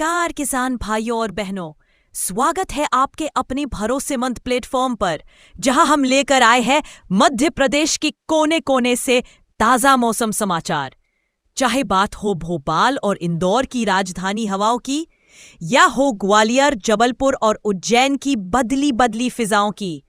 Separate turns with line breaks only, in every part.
नमस्कार किसान भाइयों और बहनों, स्वागत है आपके अपने भरोसेमंद प्लेटफॉर्म पर, जहां हम लेकर आए हैं मध्य प्रदेश की कोने कोने से ताजा मौसम समाचार। चाहे बात हो भोपाल और इंदौर की राजधानी हवाओं की, या हो ग्वालियर, जबलपुर और उज्जैन की बदली बदली फिजाओं की।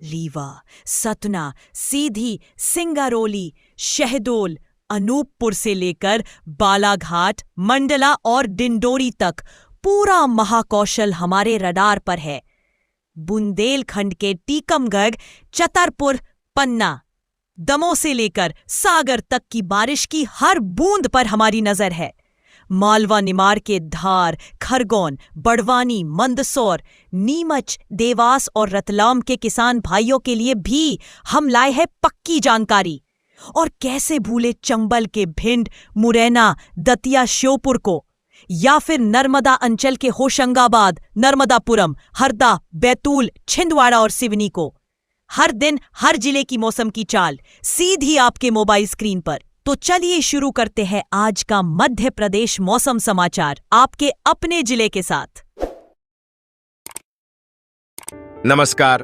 रीवा, सतना, सीधी, सिंगरौली, शहडोल, अनूपपुर से लेकर बालाघाट, मंडला और डिंडोरी तक पूरा महाकौशल हमारे रडार पर है। बुंदेलखंड के टीकमगढ़, छतरपुर, पन्ना, दमोह से लेकर सागर तक की बारिश की हर बूंद पर हमारी नजर है। मालवा निमाड़ के धार, खरगोन, बड़वानी, मंदसौर, नीमच, देवास और रतलाम के किसान भाइयों के लिए भी हम लाए हैं पक्की जानकारी। और कैसे भूले चंबल के भिंड, मुरैना, दतिया, श्योपुर को, या फिर नर्मदा अंचल के होशंगाबाद, नर्मदापुरम, हरदा, बैतूल, छिंदवाड़ा और सिवनी को। हर दिन हर जिले की मौसम की चाल सीधी आपके मोबाइल स्क्रीन पर। तो चलिए शुरू करते हैं आज का मध्य प्रदेश मौसम समाचार आपके अपने जिले के साथ।
नमस्कार।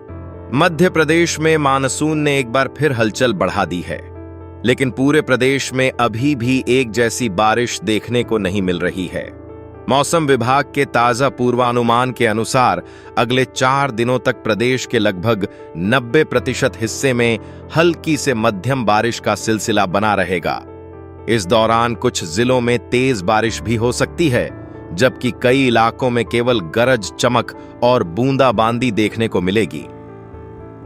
मध्य प्रदेश में मानसून ने एक बार फिर हलचल बढ़ा दी है, लेकिन पूरे प्रदेश में अभी भी एक जैसी बारिश देखने को नहीं मिल रही है। मौसम विभाग के ताजा पूर्वानुमान के अनुसार अगले 4 दिनों तक प्रदेश के लगभग 90% हिस्से में हल्की से मध्यम बारिश का सिलसिला बना रहेगा। इस दौरान कुछ जिलों में तेज बारिश भी हो सकती है, जबकि कई इलाकों में केवल गरज चमक और बूंदाबांदी देखने को मिलेगी।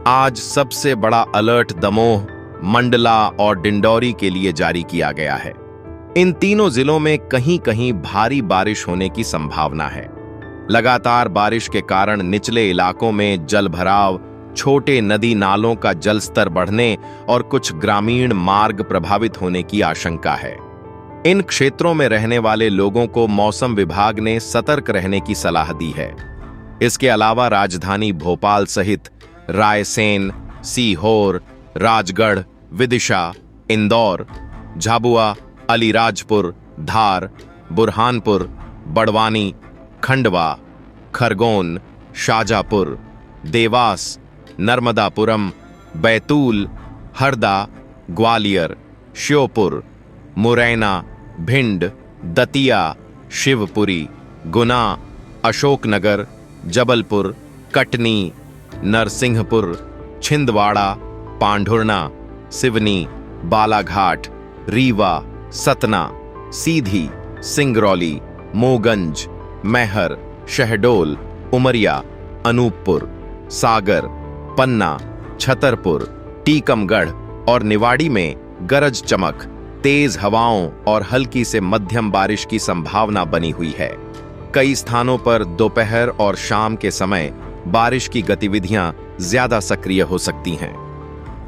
आज सबसे बड़ा अलर्ट दमोह, मंडला और डिंडौरी के लिए जारी किया गया है। इन तीनों जिलों में कहीं कहीं भारी बारिश होने की संभावना है। लगातार बारिश के कारण निचले इलाकों में जलभराव, छोटे नदी नालों का जलस्तर बढ़ने और कुछ ग्रामीण मार्ग प्रभावित होने की आशंका है। इन क्षेत्रों में रहने वाले लोगों को मौसम विभाग ने सतर्क रहने की सलाह दी है। इसके अलावा राजधानी भोपाल सहित रायसेन, सीहोर, राजगढ़, विदिशा, इंदौर, झाबुआ, अलीराजपुर, धार, बुरहानपुर, बड़वानी, खंडवा, खरगोन, शाजापुर, देवास, नर्मदापुरम, बैतूल, हरदा, ग्वालियर, श्योपुर, मुरैना, भिंड, दतिया, शिवपुरी, गुना, अशोकनगर, जबलपुर, कटनी, नरसिंहपुर, छिंदवाड़ा, पांढुर्णा, सिवनी, बालाघाट, रीवा, सतना, सीधी, सिंगरौली, मोगंज, मैहर, शहडोल, उमरिया, अनूपपुर, सागर, पन्ना, छतरपुर, टीकमगढ़ और निवाड़ी में गरज चमक, तेज हवाओं और हल्की से मध्यम बारिश की संभावना बनी हुई है। कई स्थानों पर दोपहर और शाम के समय बारिश की गतिविधियां ज्यादा सक्रिय हो सकती हैं।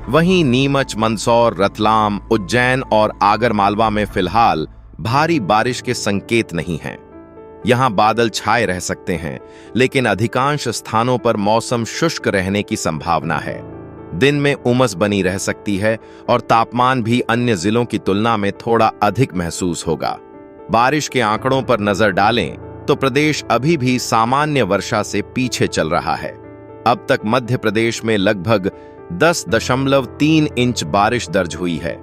वहीं नीमच, मंदसौर, रतलाम, उज्जैन और आगरमालवा में फिलहाल भारी बारिश के संकेत नहीं हैं। यहां बादल छाए रह सकते हैं, लेकिन अधिकांश स्थानों पर मौसम शुष्क रहने की संभावना है। दिन में उमस बनी रह सकती है और तापमान भी अन्य जिलों की तुलना में थोड़ा अधिक महसूस होगा। बारिश के आंकड़ों पर नजर डालें तो प्रदेश अभी भी सामान्य वर्षा से पीछे चल रहा है। अब तक मध्य प्रदेश में लगभग 10.3 इंच बारिश दर्ज हुई है,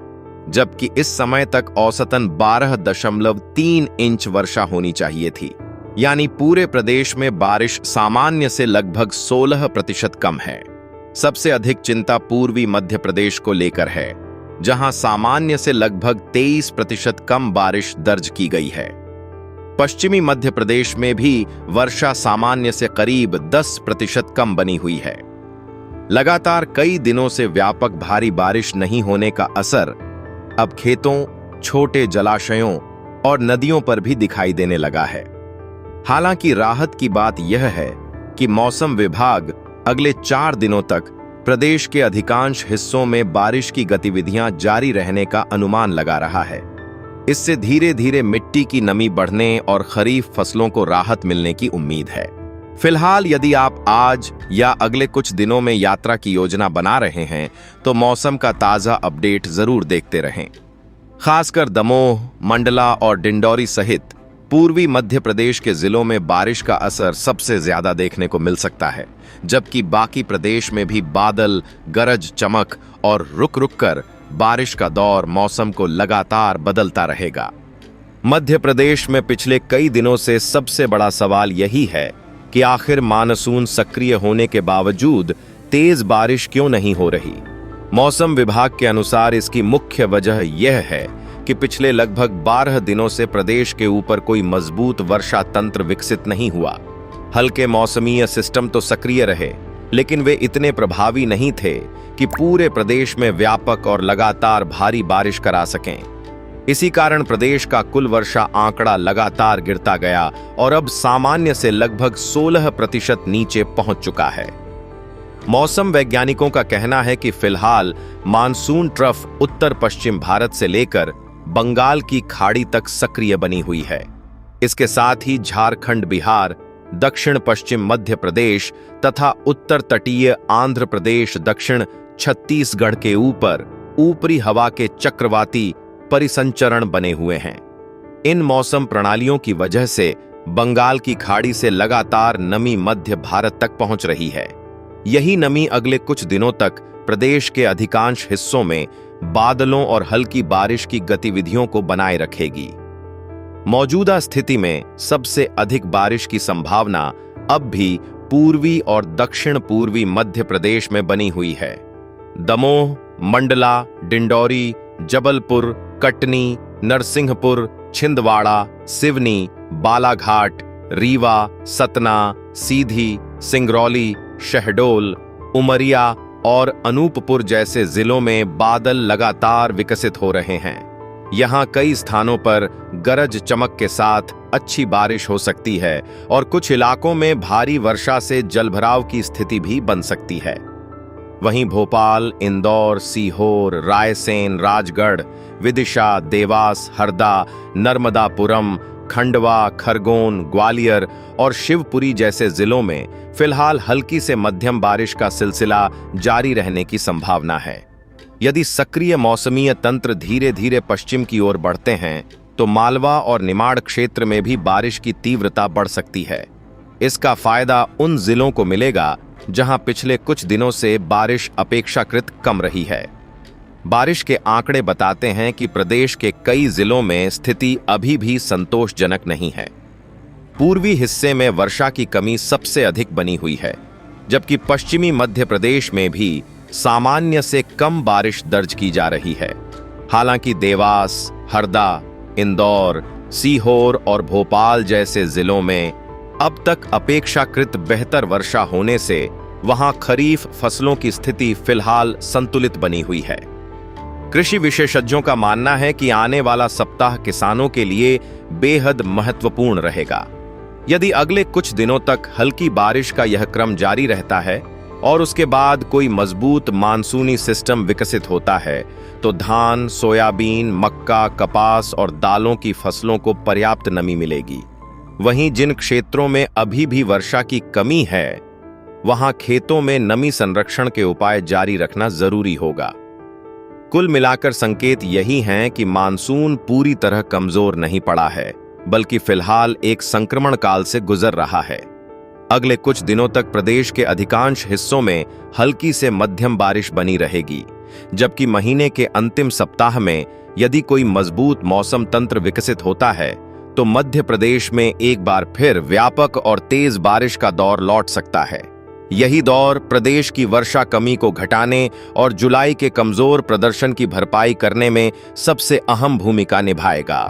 जबकि इस समय तक औसतन 12.3 इंच वर्षा होनी चाहिए थी। यानी पूरे प्रदेश में बारिश सामान्य से लगभग 16% कम है। सबसे अधिक चिंता पूर्वी मध्य प्रदेश को लेकर है, जहां सामान्य से लगभग 23% कम बारिश दर्ज की गई है। पश्चिमी मध्य प्रदेश में भी वर्षा सामान्य से करीब 10% कम बनी हुई है। लगातार कई दिनों से व्यापक भारी बारिश नहीं होने का असर अब खेतों, छोटे जलाशयों और नदियों पर भी दिखाई देने लगा है। हालांकि राहत की बात यह है कि मौसम विभाग अगले 4 दिनों तक प्रदेश के अधिकांश हिस्सों में बारिश की गतिविधियां जारी रहने का अनुमान लगा रहा है। इससे धीरे धीरे मिट्टी की नमी बढ़ने और खरीफ फसलों को राहत मिलने की उम्मीद है। फिलहाल यदि आप आज या अगले कुछ दिनों में यात्रा की योजना बना रहे हैं तो मौसम का ताजा अपडेट जरूर देखते रहें। खासकर दमोह, मंडला और डिंडौरी सहित पूर्वी मध्य प्रदेश के जिलों में बारिश का असर सबसे ज्यादा देखने को मिल सकता है, जबकि बाकी प्रदेश में भी बादल, गरज चमक और रुक रुक कर बारिश का दौर मौसम को लगातार बदलता रहेगा। मध्य प्रदेश में पिछले कई दिनों से सबसे बड़ा सवाल यही है कि आखिर मानसून सक्रिय होने के बावजूद तेज बारिश क्यों नहीं हो रही। मौसम विभाग के अनुसार इसकी मुख्य वजह यह है कि पिछले लगभग 12 दिनों से प्रदेश के ऊपर कोई मजबूत वर्षा तंत्र विकसित नहीं हुआ। हल्के मौसमीय सिस्टम तो सक्रिय रहे, लेकिन वे इतने प्रभावी नहीं थे कि पूरे प्रदेश में व्यापक और लगातार भारी बारिश करा सकें। इसी कारण प्रदेश का कुल वर्षा आंकड़ा लगातार गिरता गया और अब सामान्य से लगभग 16% नीचे पहुंच चुका है। मौसम वैज्ञानिकों का कहना है कि फिलहाल मानसून ट्रफ उत्तर पश्चिम भारत से लेकर बंगाल की खाड़ी तक सक्रिय बनी हुई है। इसके साथ ही झारखंड, बिहार, दक्षिण पश्चिम मध्य प्रदेश तथा उत्तर तटीय आंध्र प्रदेश, दक्षिण छत्तीसगढ़ के ऊपर ऊपरी हवा के चक्रवाती परिसंचरण बने हुए हैं। इन मौसम प्रणालियों की वजह से बंगाल की खाड़ी से लगातार नमी मध्य भारत तक पहुंच रही है। यही नमी अगले कुछ दिनों तक प्रदेश के अधिकांश हिस्सों में बादलों और हल्की बारिश की गतिविधियों को बनाए रखेगी। मौजूदा स्थिति में सबसे अधिक बारिश की संभावना अब भी पूर्वी और दक्षिण पूर्वी मध्य प्रदेश में बनी हुई है। दमोह, मंडला, डिंडौरी, जबलपुर, कटनी, नरसिंहपुर, छिंदवाड़ा, सिवनी, बालाघाट, रीवा, सतना, सीधी, सिंगरौली, शहडोल, उमरिया और अनूपपुर जैसे जिलों में बादल लगातार विकसित हो रहे हैं। यहां कई स्थानों पर गरज चमक के साथ अच्छी बारिश हो सकती है और कुछ इलाकों में भारी वर्षा से जलभराव की स्थिति भी बन सकती है। वहीं भोपाल, इंदौर, सीहोर, रायसेन, राजगढ़, विदिशा, देवास, हरदा, नर्मदापुरम, खंडवा, खरगोन, ग्वालियर और शिवपुरी जैसे जिलों में फिलहाल हल्की से मध्यम बारिश का सिलसिला जारी रहने की संभावना है। यदि सक्रिय मौसमीय तंत्र धीरे धीरे पश्चिम की ओर बढ़ते हैं तो मालवा और निमाड़ क्षेत्र में भी बारिश की तीव्रता बढ़ सकती है। इसका फायदा उन जिलों को मिलेगा जहां पिछले कुछ दिनों से बारिश अपेक्षाकृत कम रही है। बारिश के आंकड़े बताते हैं कि प्रदेश के कई जिलों में स्थिति अभी भी संतोषजनक नहीं है। पूर्वी हिस्से में वर्षा की कमी सबसे अधिक बनी हुई है, जबकि पश्चिमी मध्य प्रदेश में भी सामान्य से कम बारिश दर्ज की जा रही है। हालांकि देवास, हरदा, इंदौर, सीहोर और भोपाल जैसे जिलों में अब तक अपेक्षाकृत बेहतर वर्षा होने से वहां खरीफ फसलों की स्थिति फिलहाल संतुलित बनी हुई है। कृषि विशेषज्ञों का मानना है कि आने वाला सप्ताह किसानों के लिए बेहद महत्वपूर्ण रहेगा। यदि अगले कुछ दिनों तक हल्की बारिश का यह क्रम जारी रहता है और उसके बाद कोई मजबूत मानसूनी सिस्टम विकसित होता है तो धान, सोयाबीन, मक्का, कपास और दालों की फसलों को पर्याप्त नमी मिलेगी। वहीं जिन क्षेत्रों में अभी भी वर्षा की कमी है वहां खेतों में नमी संरक्षण के उपाय जारी रखना जरूरी होगा। कुल मिलाकर संकेत यही हैं कि मानसून पूरी तरह कमजोर नहीं पड़ा है, बल्कि फिलहाल एक संक्रमण काल से गुजर रहा है। अगले कुछ दिनों तक प्रदेश के अधिकांश हिस्सों में हल्की से मध्यम बारिश बनी रहेगी, जबकि महीने के अंतिम सप्ताह में यदि कोई मजबूत मौसम तंत्र विकसित होता है तो मध्य प्रदेश में एक बार फिर व्यापक और तेज बारिश का दौर लौट सकता है। यही दौर प्रदेश की वर्षा कमी को घटाने और जुलाई के कमजोर प्रदर्शन की भरपाई करने में सबसे अहम भूमिका निभाएगा।